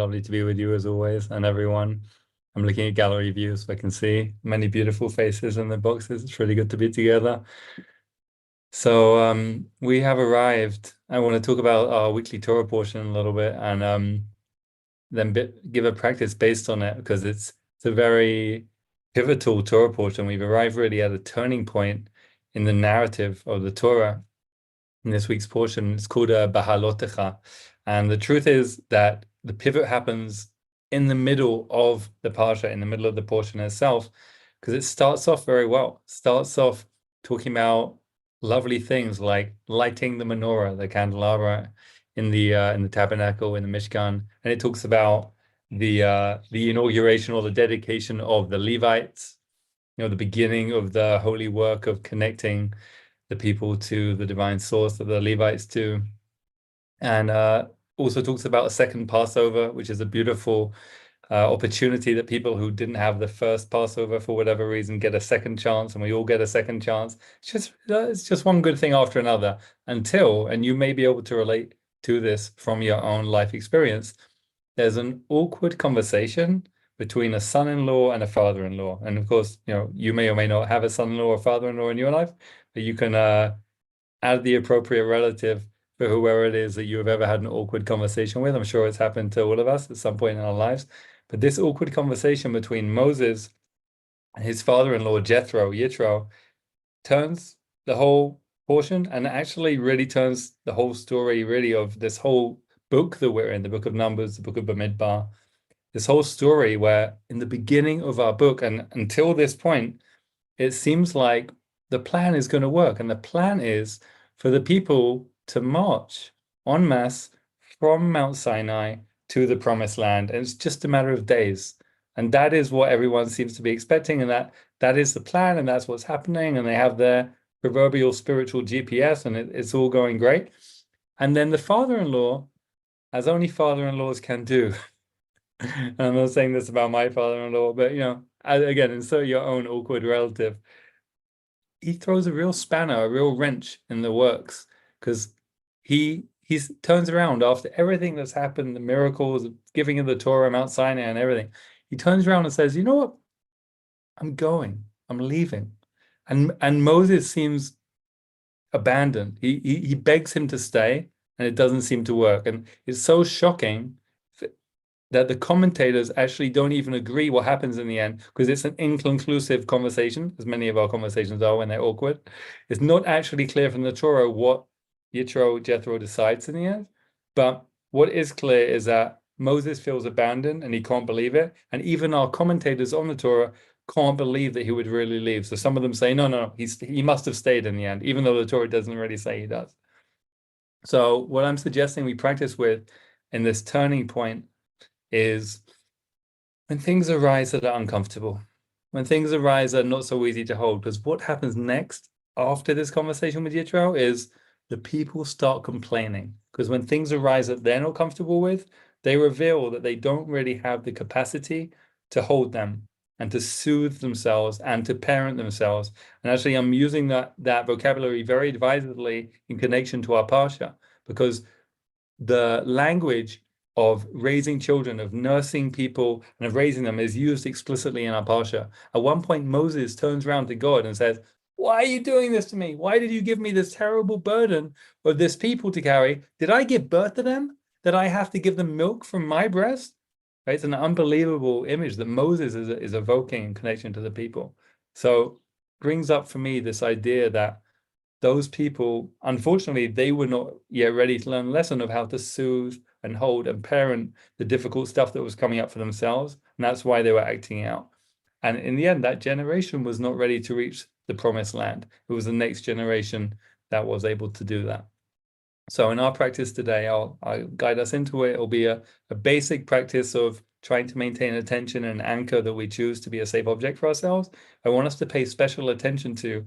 Lovely to be with you as always, and everyone. I'm looking at gallery views so I can see many beautiful faces in the boxes. It's really good to be together. So we have arrived. I want to talk about our weekly Torah portion a little bit, and then give a practice based on it, because it's a very pivotal Torah portion. We've arrived really at a turning point in the narrative of the Torah in this week's portion. It's called Bahalotecha. And the truth is that the pivot happens in the middle of the parsha, in the middle of the portion itself, because it starts off very well. It starts off talking about lovely things like lighting the menorah, the candelabra in the tabernacle, in the Mishkan, and it talks about the inauguration or the dedication of the Levites, the beginning of the holy work of connecting the people to the divine source that the Levites do. And also talks about a second Passover, which is a beautiful opportunity that people who didn't have the first Passover for whatever reason get a second chance, and we all get a second chance. It's just one good thing after another and you may be able to relate to this from your own life experience. There's an awkward conversation between a son-in-law and a father-in-law. And of course, you may or may not have a son-in-law or father-in-law in your life, but you can add the appropriate relative for whoever it is that you have ever had an awkward conversation with. I'm sure it's happened to all of us at some point in our lives. But this awkward conversation between Moses and his father-in-law, Yitro, turns the whole portion, and actually really turns the whole story really of this whole book that we're in, the book of Numbers, the book of Bamidbar, this whole story where in the beginning of our book and until this point, it seems like the plan is going to work. And the plan is for the people to march en masse from Mount Sinai to the promised land. And it's just a matter of days. And that is what everyone seems to be expecting. And that is the plan, and that's what's happening. And they have their proverbial spiritual GPS, and it's all going great. And then the father-in-law, as only father-in-laws can do. And I'm not saying this about my father-in-law, but again, insert your own awkward relative. He throws a real spanner, a real wrench in the works, because he turns around after everything that's happened, the miracles, giving of the Torah, Mount Sinai, and everything. He turns around and says, "You know what? I'm leaving." And Moses seems abandoned. He begs him to stay, and it doesn't seem to work. And it's so shocking that the commentators actually don't even agree what happens in the end, because it's an inconclusive conversation, as many of our conversations are when they're awkward. It's not actually clear from the Torah what Jethro decides in the end. But what is clear is that Moses feels abandoned and he can't believe it. And even our commentators on the Torah can't believe that he would really leave. So some of them say, no, he must have stayed in the end, even though the Torah doesn't really say he does. So what I'm suggesting we practice with in this turning point is when things arise that are uncomfortable, when things arise that are not so easy to hold, because what happens next after this conversation with Yitro is the people start complaining, because when things arise that they're not comfortable with, they reveal that they don't really have the capacity to hold them and to soothe themselves and to parent themselves. And actually, I'm using that vocabulary very advisedly in connection to our Parsha, because the language of raising children, of nursing people, and of raising them is used explicitly in our Parsha. At one point, Moses turns around to God and says, "Why are you doing this to me? Why did you give me this terrible burden of this people to carry? Did I give birth to them? That I have to give them milk from my breast?" Right? It's an unbelievable image that Moses is evoking in connection to the people. So brings up for me this idea that those people, unfortunately, they were not yet ready to learn a lesson of how to soothe and hold and parent the difficult stuff that was coming up for themselves. And that's why they were acting out. And in the end, that generation was not ready to reach the promised land. It was the next generation that was able to do that. So in our practice today, I'll guide us into it. It'll be a basic practice of trying to maintain attention and anchor that we choose to be a safe object for ourselves. I want us to pay special attention to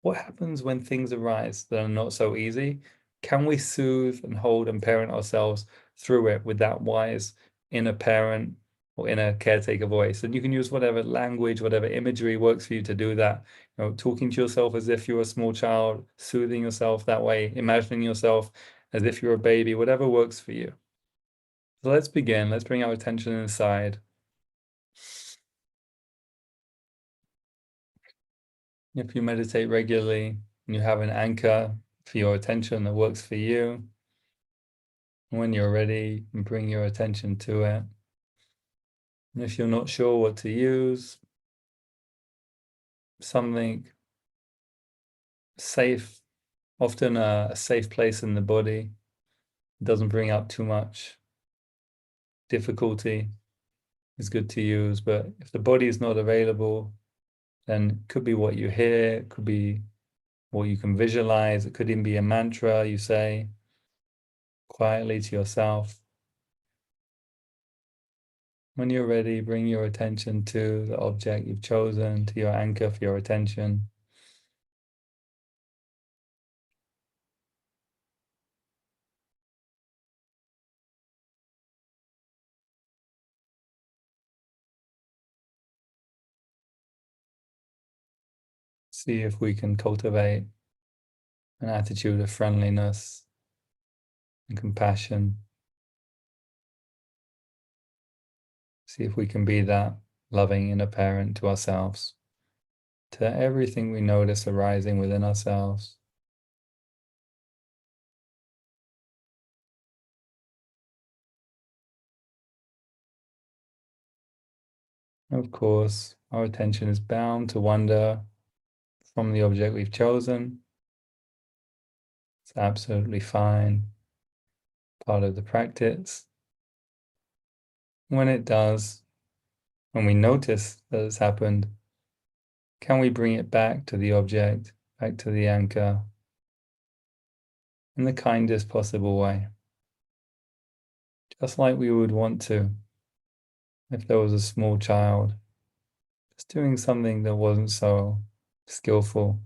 what happens when things arise that are not so easy. Can we soothe and hold and parent ourselves through it with that wise inner parent or inner caretaker voice? And you can use whatever language, whatever imagery works for you to do that. Talking to yourself as if you're a small child, soothing yourself that way, imagining yourself as if you're a baby, whatever works for you. So let's begin. Let's bring our attention inside. If you meditate regularly and you have an anchor for your attention that works for you, when you're ready, bring your attention to it. And if you're not sure what to use, something safe, often a safe place in the body, doesn't bring up too much difficulty, is good to use. But if the body is not available, then it could be what you hear, it could be what you can visualize, it could even be a mantra you say quietly to yourself. When you're ready, bring your attention to the object you've chosen, to your anchor for your attention. See if we can cultivate an attitude of friendliness and compassion. See if we can be that loving inner parent to ourselves, to everything we notice arising within ourselves. Of course, our attention is bound to wander from the object we've chosen. It's absolutely fine, part of the practice. When it does, when we notice that it's happened, can we bring it back to the object, back to the anchor, in the kindest possible way? Just like we would want to if there was a small child just doing something that wasn't so skillful.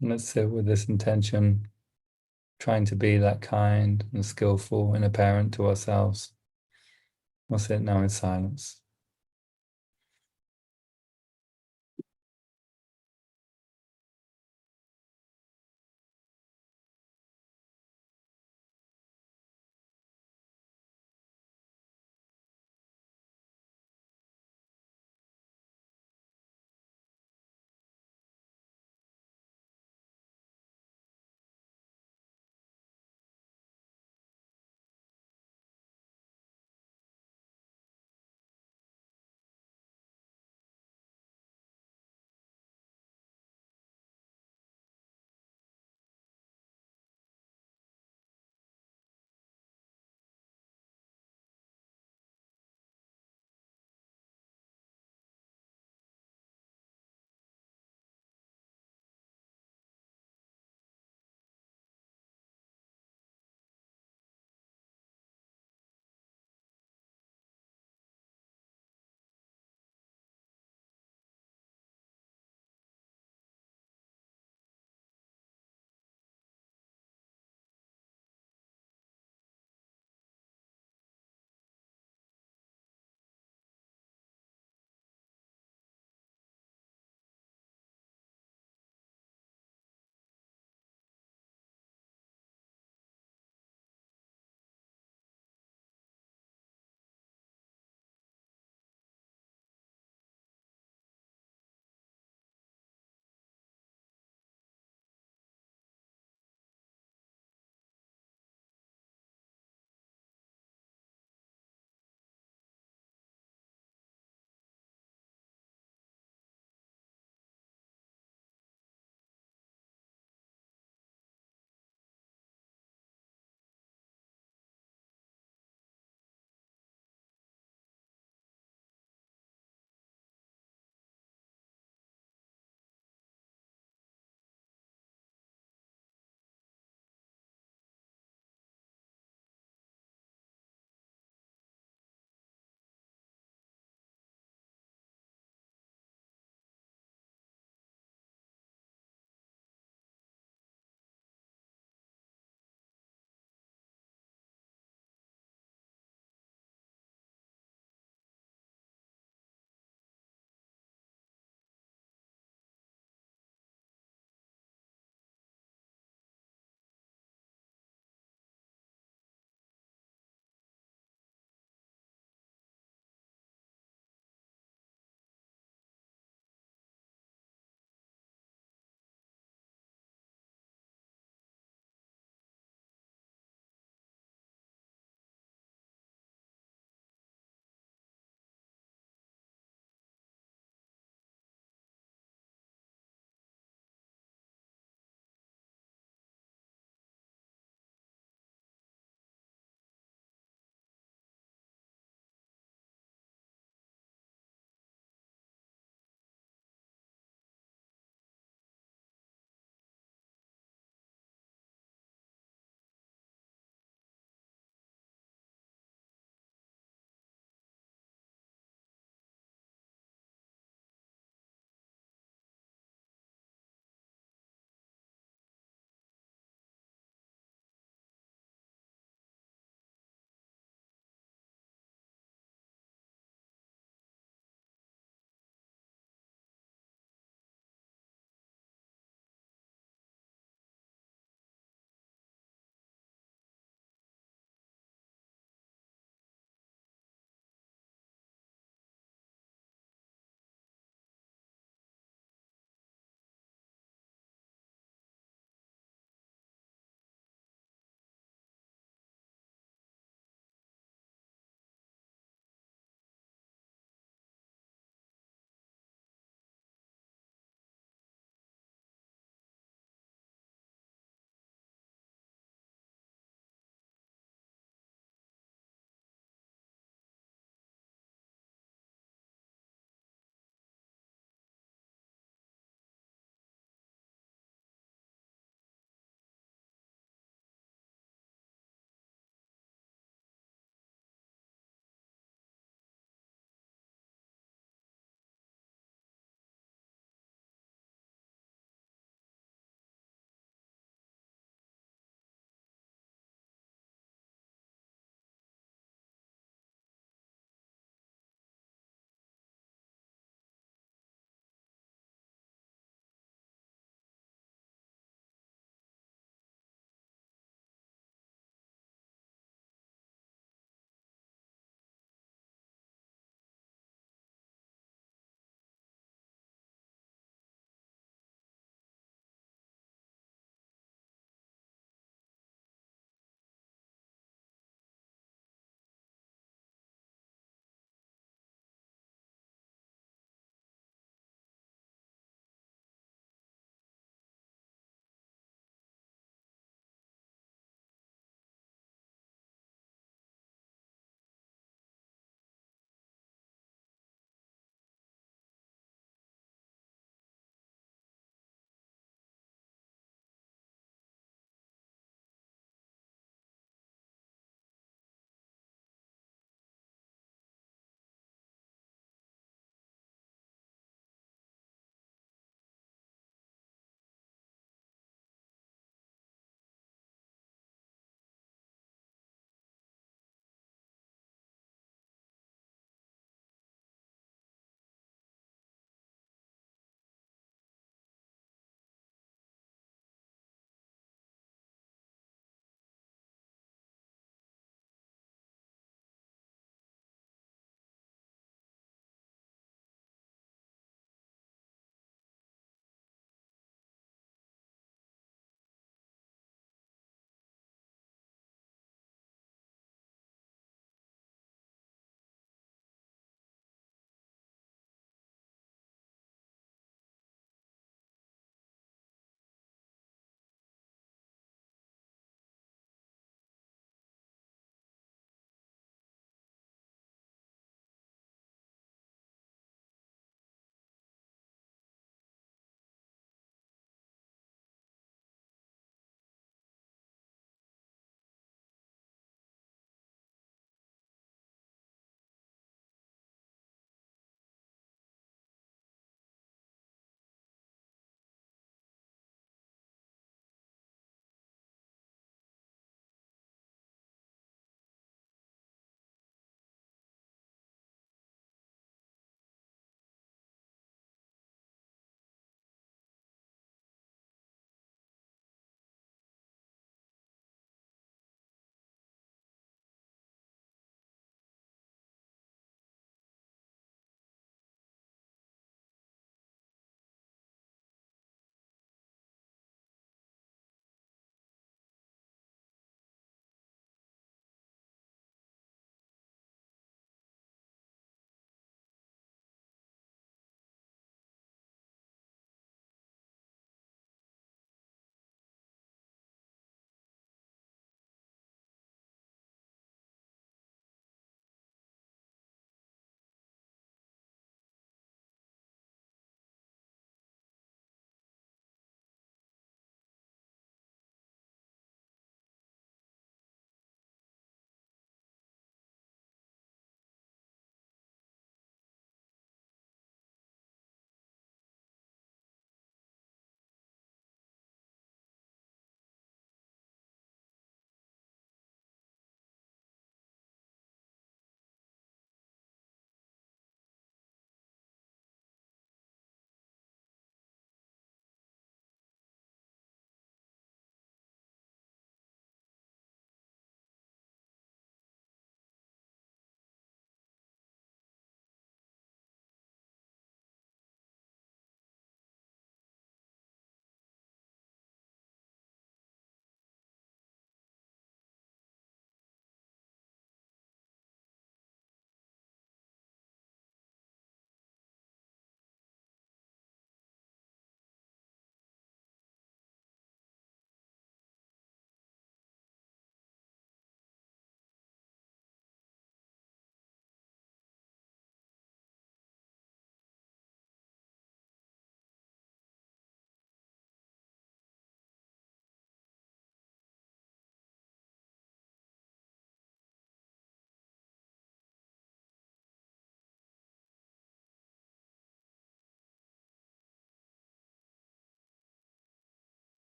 And let's sit with this intention, trying to be that kind and skillful inner parent to ourselves. We'll sit now in silence.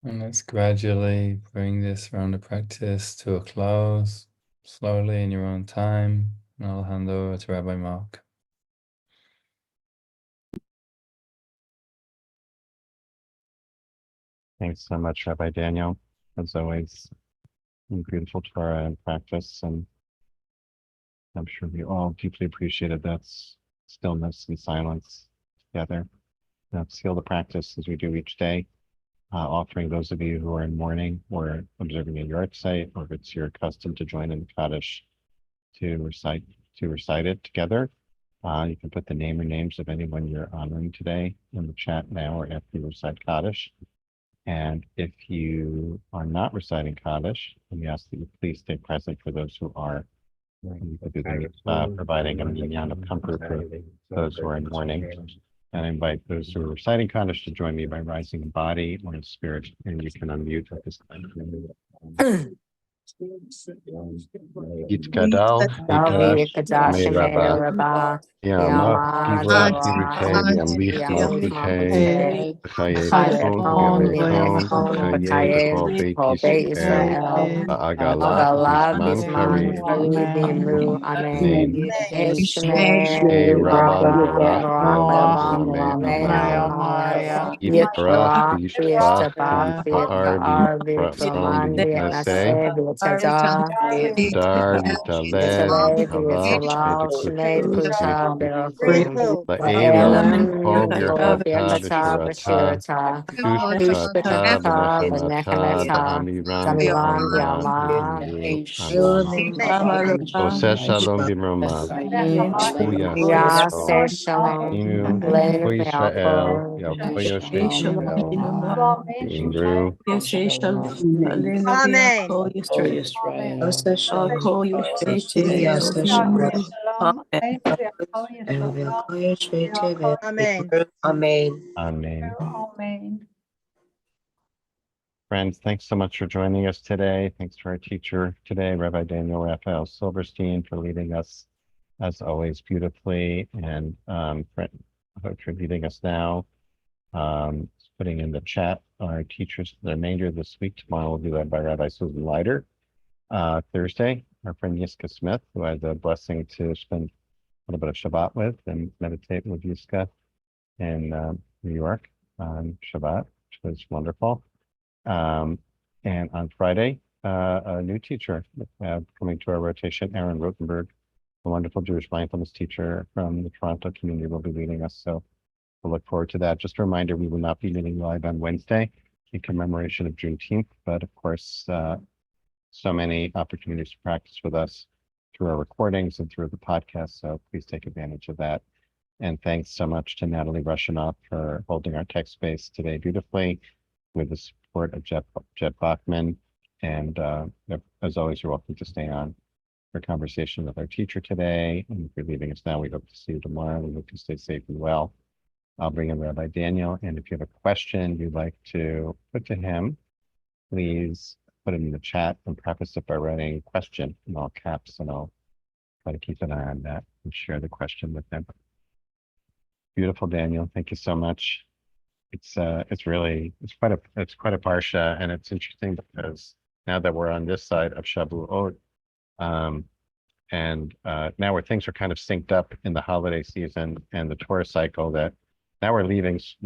And let's gradually bring this round of practice to a close, slowly in your own time. And I'll hand over to Rabbi Mark. Thanks so much, Rabbi Daniel. As always, beautiful Torah and practice, and I'm sure we all deeply appreciated that stillness and silence together. Now, seal the practice as we do each day, offering those of you who are in mourning or observing a yard site, or if it's your custom to join in the Kaddish to recite it together. You can put the name or names of anyone you're honoring today in the chat now or after you recite Kaddish. And if you are not reciting Kaddish, we ask that you please stay present for those who are, providing a minyan of comfort for those who are in mourning. And I invite those who are reciting Kaddish to join me by rising in body or in spirit, and you can unmute at this time. Yitkadal, Salvi May Kadash Rabba, Rabba Yama, Yama Kivra, Yama Kivute, Yamlich, Yamlich Malchute, Malchute Chayefon, Chayefon Ugevechon, Vivechon Chaye, B'Chayev B'Kol Beit Kol Beit Yisrael, Yisrael Ba'agala, Agala Bisman Bisman Karim, Kari Vimru Amen Amen. Yeshmei Rabba Rabba Mivarach, Mivrach Olam, Rabba V'Ameh Milameh Amayel, Amal Yitbarach, Yitbarach V'Yishbach, Yishtabach V'Yitpa'ar, Yitpa'ar V'Yitprason, V'Yitlaman V'Yitnaseh, V'Yitnaseh V'Yitada Yitadar, Yitalel, V'Yitalei Yithalal, Shmei V'Yitzalal Shmei Dekutu, Kusha Berachu La'elam, La'elam Kol Kol Birchata, Birchata B'Shirata, B'Shirata Tushkata, Tushbekata V'Nechamata, V'Nechameta V'Amiram, Zamiram V'Alma, Yama V'Imru, Amen. Oseh Shalom B'Mroma, Uyaseh Yaseh Shalom, Shalom Inu, Leinu Ko Yisrael, Me'alkol Yakoyo Shvei Yisrael, V'Imru, Amen. Amen. Amen. Friends, thanks so much for joining us today. Thanks to our teacher today, Rabbi Daniel Raphael Silverstein, for leading us, as always, beautifully, and for leading us now. Putting in the chat our teachers for the remainder of this week. Tomorrow will be led by Rabbi Susan Leiter. Thursday, our friend Yiska Smith, who I had the blessing to spend a little bit of Shabbat with and meditate with Yiska in New York on Shabbat, which was wonderful. And on Friday, a new teacher coming to our rotation, Aaron Rotenberg, a wonderful Jewish mindfulness teacher from the Toronto community, will be leading us. So we'll look forward to that. Just a reminder, we will not be meeting live on Wednesday in commemoration of Juneteenth, but of course, so many opportunities to practice with us through our recordings and through the podcast. So please take advantage of that. And thanks so much to Natalie Rushinoff for holding our tech space today beautifully with the support of Jeb Bachman. And as always, you're welcome to stay on for a conversation with our teacher today. And if you're leaving us now, we hope to see you tomorrow. We hope you stay safe and well. I'll bring in Rabbi Daniel. And if you have a question you'd like to put to him, please put it in the chat and preface it by writing question in all caps, and I'll try to keep an eye on that and share the question with him. Beautiful, Daniel. Thank you so much. It's quite a parsha, and it's interesting because now that we're on this side of Shavuot, and now where things are kind of synced up in the holiday season and the Torah cycle, that now we're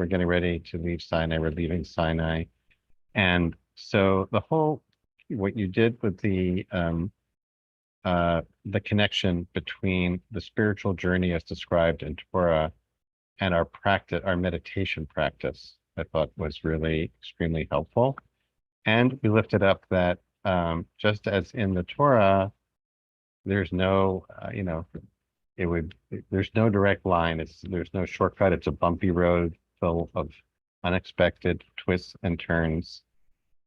getting ready to leave Sinai, we're leaving Sinai. And so what you did with the connection between the spiritual journey as described in Torah and our meditation practice, I thought was really extremely helpful. And we lifted up that just as in the Torah, there's no, there's no direct line. There's no shortcut. It's a bumpy road full of unexpected twists and turns.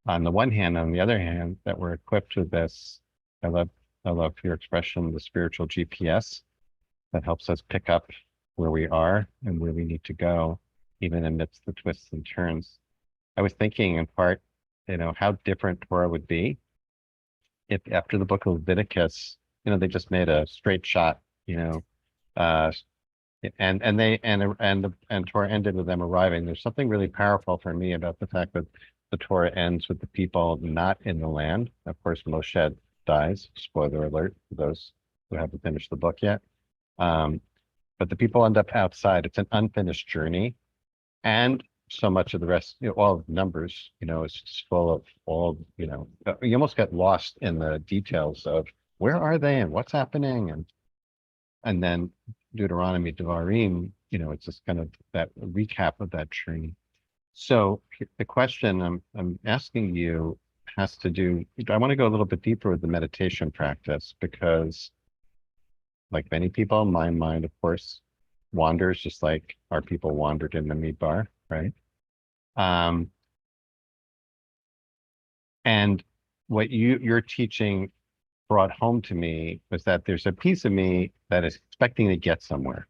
On the one hand, on the other hand, that we're equipped with this, I love your expression, the spiritual GPS that helps us pick up where we are and where we need to go, even amidst the twists and turns. I was thinking in part, how different Torah would be if after the book of Leviticus, they just made a straight shot, and Torah ended with them arriving. There's something really powerful for me about the fact that the Torah ends with the people not in the land. Of course, Moshe dies. Spoiler alert for those who haven't finished the book yet. But the people end up outside. It's an unfinished journey. And so much of the rest, all of the numbers, is just full of all, you almost get lost in the details of where are they and what's happening. And then Deuteronomy, Devarim, it's just kind of that recap of that journey. So the question I'm asking you has to do, I want to go a little bit deeper with the meditation practice, because like many people, my mind, of course, wanders just like our people wandered in the Midbar, right? And what your teaching brought home to me was that there's a piece of me that is expecting to get somewhere.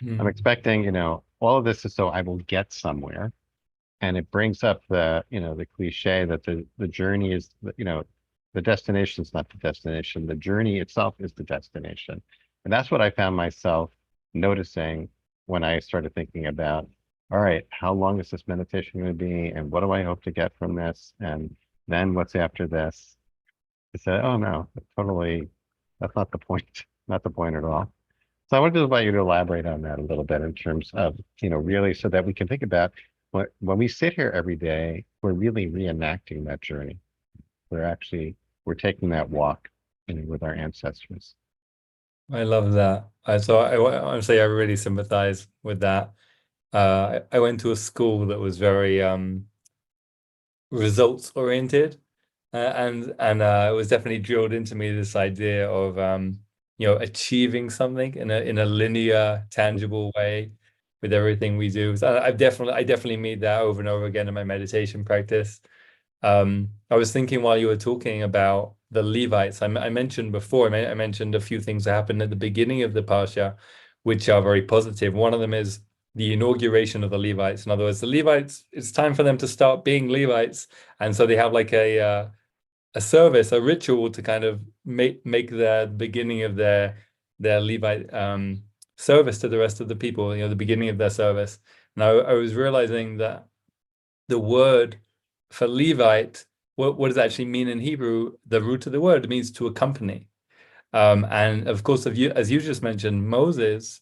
I'm expecting, all of this is so I will get somewhere. And it brings up the cliche that the journey is, the destination is not the destination. The journey itself is the destination. And that's what I found myself noticing when I started thinking about, all right, how long is this meditation going to be? And what do I hope to get from this? And then what's after this? I said, oh no, that's not the point. Not the point at all. So I wanted to invite you to elaborate on that a little bit in terms of, really so that we can think about when we sit here every day, we're really reenacting that journey. We're taking that walk with our ancestors. I love that. So honestly, I really sympathize with that. I went to a school that was very results oriented, and it was definitely drilled into me this idea of achieving something in a linear, tangible way with everything we do. So I definitely meet that over and over again in my meditation practice. I was thinking while you were talking about the Levites, I mentioned before, I mentioned a few things that happened at the beginning of the Parsha, which are very positive. One of them is the inauguration of the Levites. In other words, the Levites, it's time for them to start being Levites. And so they have like a service, a ritual to kind of make the beginning of their Levite service to the rest of the people, the beginning of their service. And I was realizing that the word for Levite, what does it actually mean in Hebrew? The root of the word means to accompany. And of course, as you just mentioned, Moses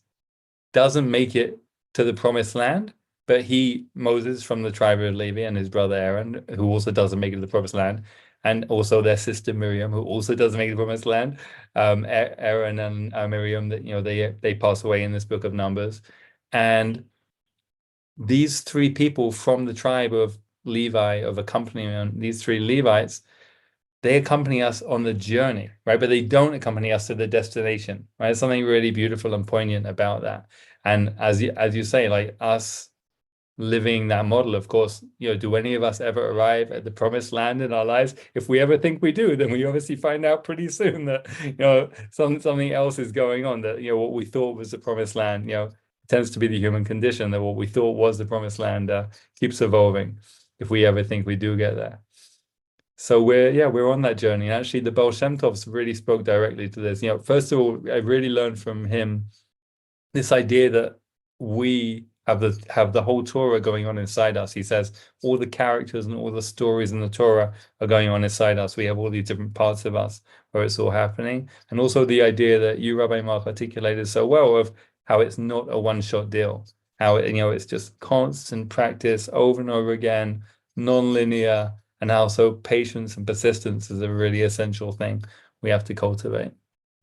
doesn't make it to the promised land, but Moses from the tribe of Levi, and his brother Aaron, who also doesn't make it to the promised land, and also their sister Miriam, who also doesn't make it to the promised land. Aaron and Miriam, that they pass away in this book of Numbers, and these three people from the tribe of Levi, of accompaniment, these three Levites, they accompany us on the journey, right? But they don't accompany us to the destination, right? There's something really beautiful and poignant about that. And as you say, like us living that model, of course, do any of us ever arrive at the promised land in our lives? If we ever think we do, then we obviously find out pretty soon that, something else is going on, that, what we thought was the promised land, tends to be the human condition, that what we thought was the promised land keeps evolving if we ever think we do get there. So we're on that journey. And actually, the Baal Shem Tovs really spoke directly to this. First of all, I really learned from him this idea that we have the whole Torah going on inside us. He says all the characters and all the stories in the Torah are going on inside us. We have all these different parts of us where it's all happening. And also the idea that you, Rabbi Mark, articulated so well of how it's not a one-shot deal. How it's just constant practice over and over again, non-linear, and how so patience and persistence is a really essential thing we have to cultivate.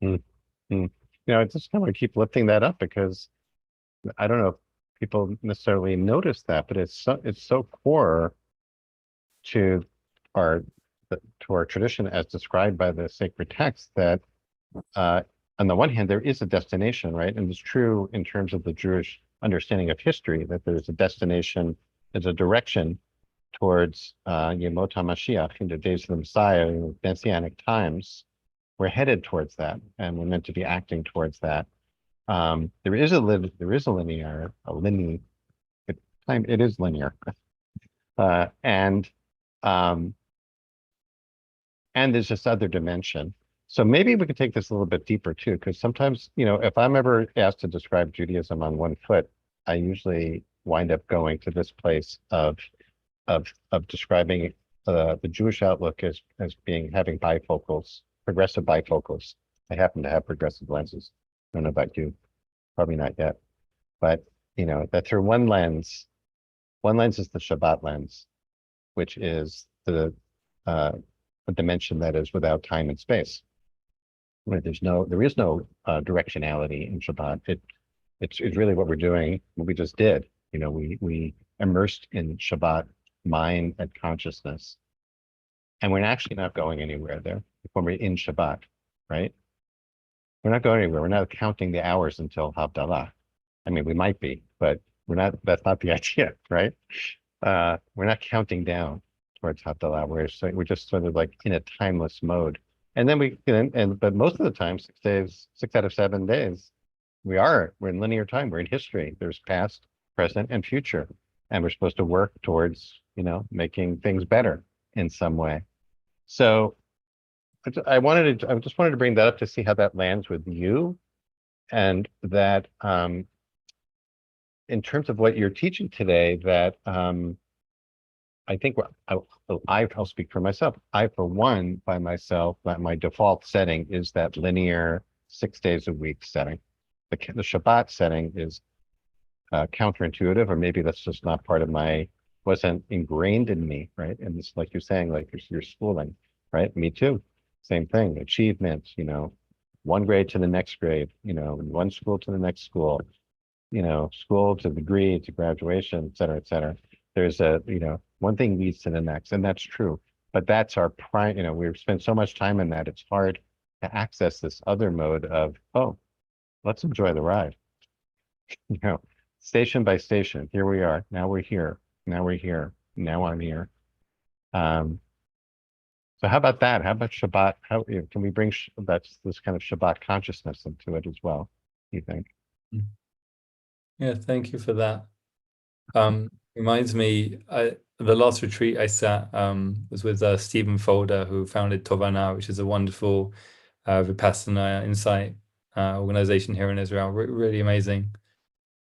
Mm-hmm. I just kind of keep lifting that up because I don't know if people necessarily notice that, but it's so core to our tradition as described by the sacred text that on the one hand there is a destination, right? And it's true in terms of the Jewish understanding of history that there's a destination, there's a direction towards Yemot HaMashiach, in the days of the Messiah, Messianic times. We're headed towards that, and we're meant to be acting towards that. There is a linear time. It is linear, and there's this other dimension. So maybe we could take this a little bit deeper too, because sometimes, if I'm ever asked to describe Judaism on one foot, I usually wind up going to this place of of describing the Jewish outlook as being having bifocals, progressive bifocals. I happen to have progressive lenses. I don't know about you, probably not yet, but that through one lens is the Shabbat lens, which is the dimension that is without time and space. Right? There is no directionality in Shabbat. It's really what we're doing, what we just did. We immersed in Shabbat mind and consciousness, and we're actually not going anywhere there when we're in Shabbat, right? We're not going anywhere. We're not counting the hours until Havdalah. I mean, we might be, but we're not. That's not the idea, right? We're not counting down towards Havdalah. We're just sort of like in a timeless mode. And then but most of the time, 6 days, 6 out of 7 days, we're in linear time. We're in history. There's past, present, and future, and we're supposed to work towards, making things better in some way. So I just wanted to bring that up to see how that lands with you, and that in terms of what you're teaching today, that I think I'll speak for myself. I, for one, by myself, my default setting is that linear 6 days a week setting. The Shabbat setting is counterintuitive, or maybe that's just not part of wasn't ingrained in me, right? And it's like you're saying, like your schooling, right? Me too. Same thing. Achievement, one grade to the next grade, one school to the next school, school to degree to graduation, et cetera, et cetera. There's one thing leads to the next, and that's true. But that's our prime, we've spent so much time in that, it's hard to access this other mode of, oh, let's enjoy the ride. Station by station, here we are. Now we're here. Now we're here. Now I'm here. So how about that? How about Shabbat? How can we bring this kind of Shabbat consciousness into it as well, do you think? Yeah, thank you for that. Reminds me, the last retreat I sat was with Stephen Folder, who founded Tovana, which is a wonderful Vipassana insight organization here in Israel. Really amazing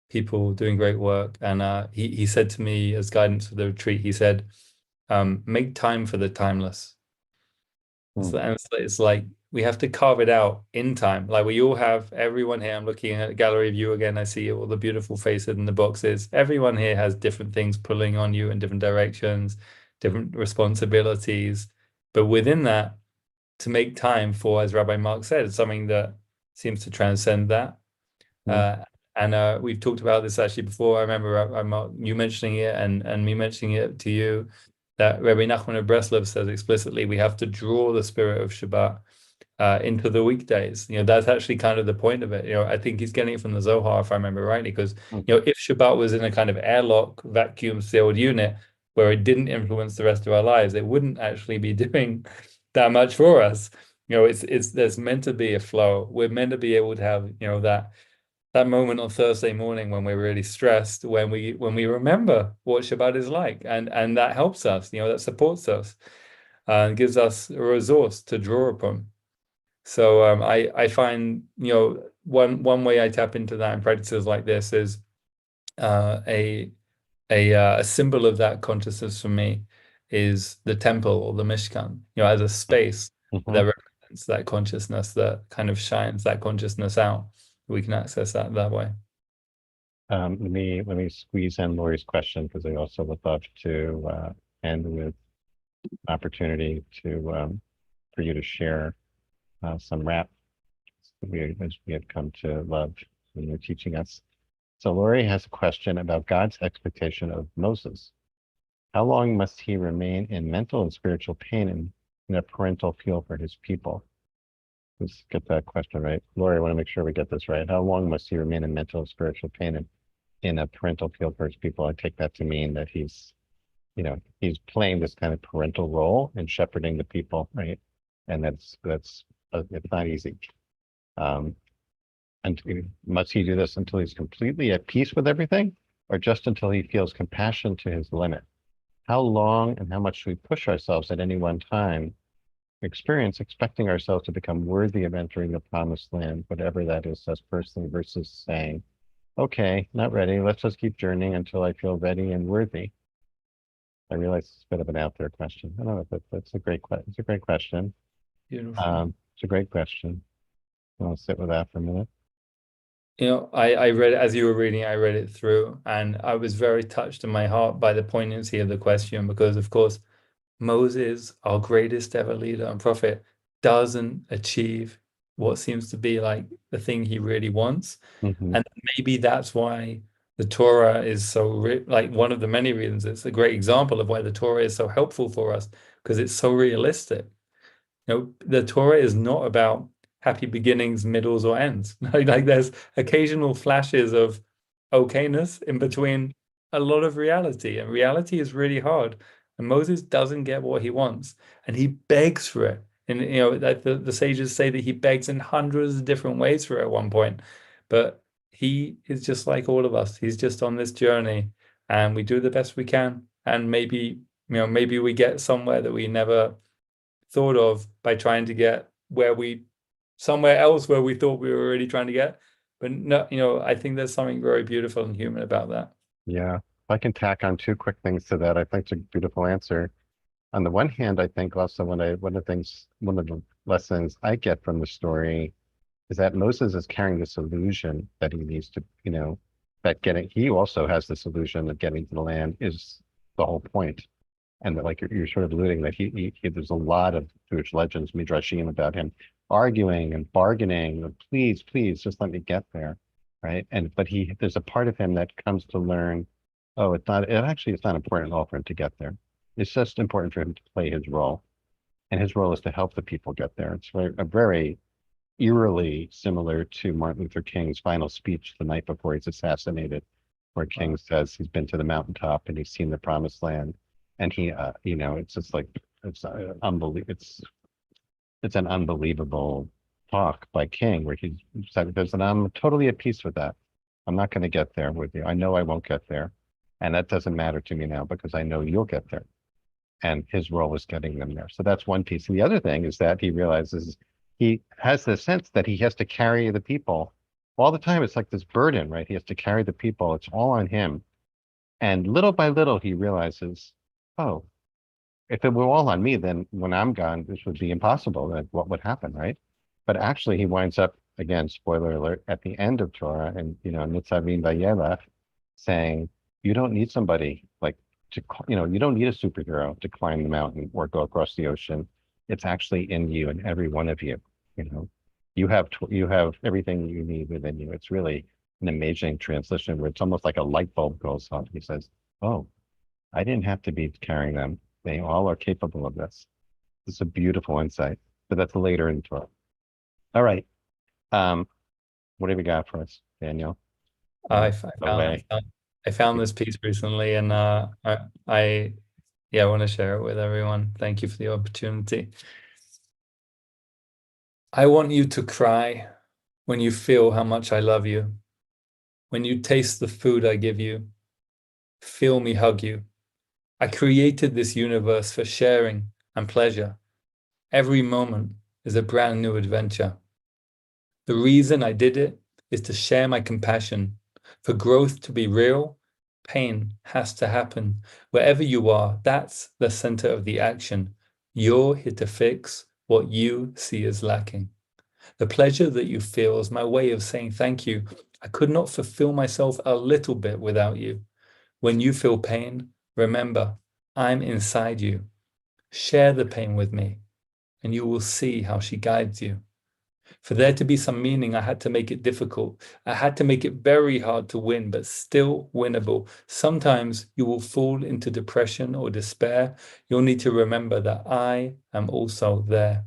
people doing great work. And he said to me as guidance for the retreat, he said, make time for the timeless. It's like we have to carve it out in time. Like we all have, everyone here, I'm looking at a gallery view again, I see all the beautiful faces in the boxes. Everyone here has different things pulling on you in different directions, different responsibilities. But within that, to make time for, as Rabbi Mark said, something that seems to transcend that. And we've talked about this actually before. I remember you mentioning it and me mentioning it to you, that Rabbi Nachman of Breslov says explicitly, we have to draw the spirit of Shabbat into the weekdays. That's actually kind of the point of it. I think he's getting it from the Zohar, if I remember rightly, because if Shabbat was in a kind of airlock, vacuum sealed unit where it didn't influence the rest of our lives, it wouldn't actually be doing that much for us. There's meant to be a flow. We're meant to be able to have that moment on Thursday morning when we're really stressed, when we remember what Shabbat is like, and that helps us, that supports us, and gives us a resource to draw upon. So I find one way I tap into that in practices like this is a symbol of that consciousness for me is the temple or the Mishkan, as a space that represents that consciousness, that kind of shines that consciousness out. We can access that way. Let me squeeze in Lori's question, because I also would love to end with an opportunity for you to share some wrap as we have come to love when you're teaching us. So Lori has a question about God's expectation of Moses. How long must he remain in mental and spiritual pain in a parental feel for his people? Let's get that question right. Lori, I want to make sure we get this right. How long must he remain in mental and spiritual pain in a parental feel for his people? I take that to mean that he's playing this kind of parental role in shepherding the people, right? And it's not easy. And must he do this until he's completely at peace with everything, or just until he feels compassion to his limit? How long and how much should we push ourselves at any one time experience, expecting ourselves to become worthy of entering the promised land, whatever that is us personally, versus saying, okay, not ready, let's just keep journeying until I feel ready and worthy? I realize it's a bit of an out there question. I don't know, but that's a great question. It's a great question. Beautiful. It's a great question. I want to sit with that for a minute. You know, I read it as you were reading, I read it through, and I was very touched in my heart by the poignancy of the question because, of course, Moses, our greatest ever leader and prophet, doesn't achieve what seems to be like the thing he really wants. Mhm. And maybe that's why the Torah is so like one of the many reasons it's a great example of why the Torah is so helpful for us because it's so realistic. You know, the Torah is not about happy beginnings, middles, or ends. Like there's occasional flashes of okayness in between a lot of reality, and reality is really hard. And Moses doesn't get what he wants, and he begs for it. And you know, that the sages say that he begs in hundreds of different ways for it at one point. But he is just like all of us. He's just on this journey, and we do the best we can. And maybe, you know, maybe we get somewhere that we never thought of by trying to get somewhere else where we thought we were already trying to get. But no, you know, I think there's something very beautiful and human about that. Yeah. If I can tack on two quick things to that, I think it's a beautiful answer. On the one hand, I think also one of the lessons I get from the story is that Moses is carrying this illusion that he needs to, that he also has this illusion that getting to the land is the whole point. And that, like you're sort of alluding that there's a lot of Jewish legends, midrashim, about him arguing and bargaining. Please, please, just let me get there, right? But there's a part of him that comes to learn, oh, it's not important at all for him to get there. It's just important for him to play his role, and his role is to help the people get there. It's very eerily similar to Martin Luther King's final speech the night before he's assassinated, where King says he's been to the mountaintop and he's seen the promised land. And he, it's just like, it's unbelievable. It's an unbelievable talk by King where he said, and I'm totally at peace with that. I'm not going to get there with you. I know I won't get there. And that doesn't matter to me now because I know you'll get there. And his role is getting them there. So that's one piece. And the other thing is that he realizes he has the sense that he has to carry the people all the time. It's like this burden, right? He has to carry the people. It's all on him. And little by little, he realizes, oh, if it were all on me, then when I'm gone, this would be impossible. Like, what would happen, right? But actually, he winds up, again, spoiler alert, at the end of Torah, and Nitzavim Vayelech, saying, you don't need somebody like you don't need a superhero to climb the mountain or go across the ocean. It's actually in you and every one of you. You have everything you need within you. It's really an amazing translation where it's almost like a light bulb goes off. He says, oh, I didn't have to be carrying them. They all are capable of this. It's a beautiful insight, but that's later in Torah. All right. What have you got for us, Daniel? I found this piece recently, and I want to share it with everyone. Thank you for the opportunity. I want you to cry when you feel how much I love you. When you taste the food I give you, feel me hug you. I created this universe for sharing and pleasure. Every moment is a brand new adventure. The reason I did it is to share my compassion. For growth to be real, pain has to happen. Wherever you are, that's the center of the action. You're here to fix what you see as lacking. The pleasure that you feel is my way of saying thank you. I could not fulfill myself a little bit without you. When you feel pain, remember, I'm inside you. Share the pain with me, and you will see how she guides you. For there to be some meaning, I had to make it difficult. I had to make it very hard to win, but still winnable. Sometimes you will fall into depression or despair. You'll need to remember that I am also there.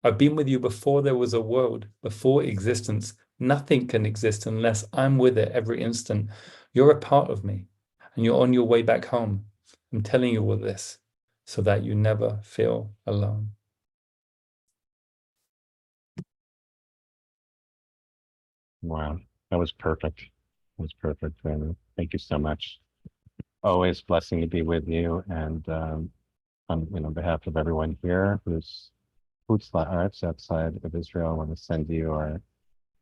I've been with you before there was a world, before existence. Nothing can exist unless I'm with it every instant. You're a part of me, and you're on your way back home. I'm telling you all this so that you never feel alone. Wow, that was perfect. That was perfect, Brandon. Thank you so much. Always blessing to be with you, and on behalf of everyone here who's Arts outside of Israel, I want to send you our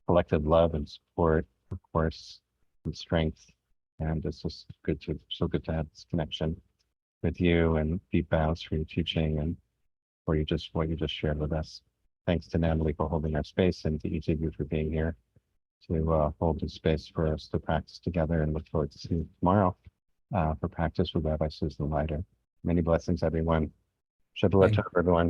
collective love and support, of course, and strength. And it's just so good to have this connection. with you, and deep bows for your teaching and for what you just shared with us. Thanks to Natalie for holding our space, and to each of you for being here to hold the space for us to practice together, and look forward to seeing you tomorrow for practice with Rabbi Susan Leiter. Many blessings, everyone. Shabbat Thank Tov, everyone.